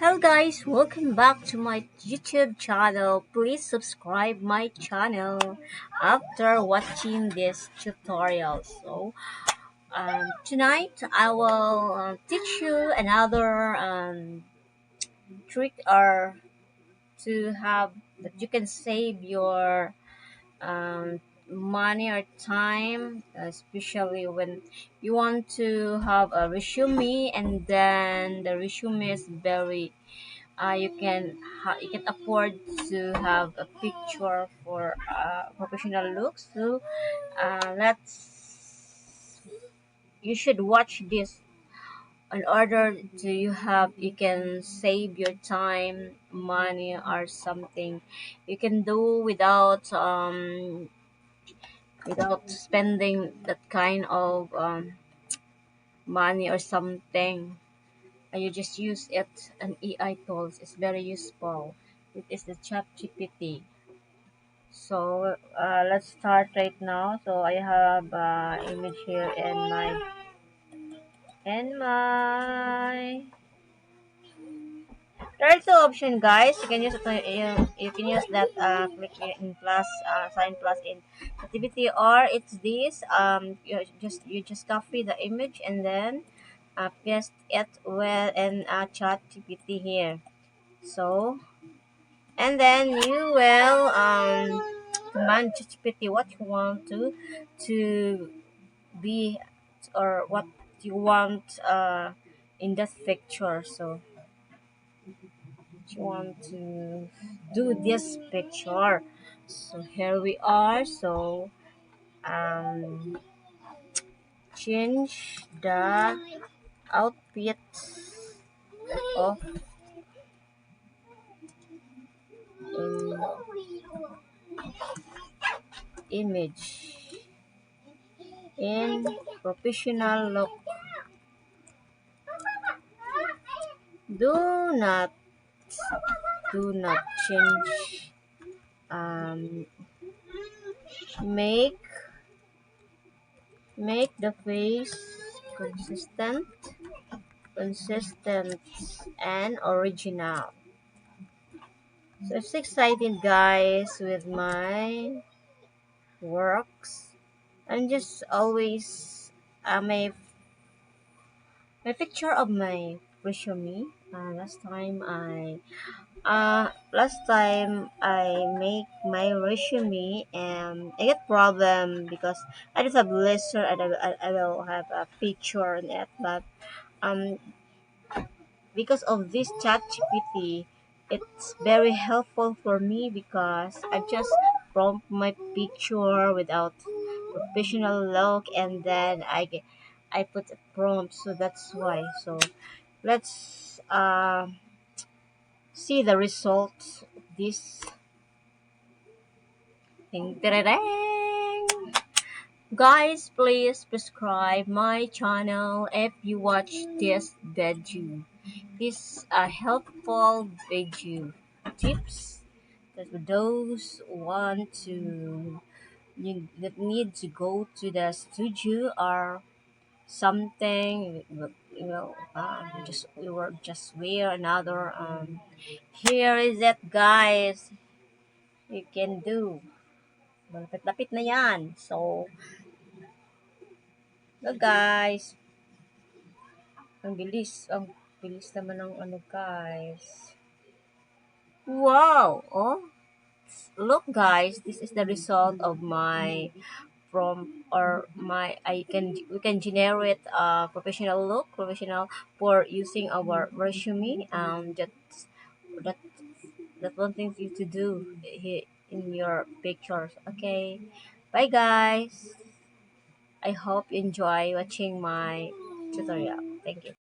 Hello guys, welcome back to my YouTube channel. Please subscribe my channel after watching this tutorial. Tonight I will teach you another trick or to have that you can save your money or time, especially when you want to have a resume and then the resume is very you can afford to have a picture for professional looks. Let's you should watch this in order to you can save your time, money, or something you can do without spending that kind of money or something. And you just use it an AI tools. It's very useful. It is the chat GPT. Let's start right now. So I have image here in my there's two option, guys. You can use it. You can use that. Click in plus, sign plus in activity, or it's this. You just copy the image and then paste it well in chat GPT here. So and then you will command ChatGPT what you want to be or what you want in that picture. So you want to do this picture. So here we are. So um, change the outfit of image in professional look. Do not change. Um, make the face consistent, consistent and original. So it's exciting, guys, with my works. I'm just always my picture of my resume. Last time I make my resume and I get problem because I just have lesser and I will have a picture on it, but um because of this chat GPT, it's very helpful for me because I just prompt my picture without professional look and then I put a prompt, so that's why. So let's see the results of this thing. Ta-da-dang! Guys, please subscribe my channel if you watch this video. This a helpful video tips that for those who want to that need to go to the studio or something. Just we were just wear another. Here is it, guys. You can do. Malapit-lapit na yan. So, guys. Ang bilis naman ng ano, guys. Wow! Oh, look, guys. This is the result of my from or my I can we can generate a professional for using our resume. That that one thing you to do here in your pictures. Okay, bye, guys. I hope you enjoy watching my tutorial. Thank you.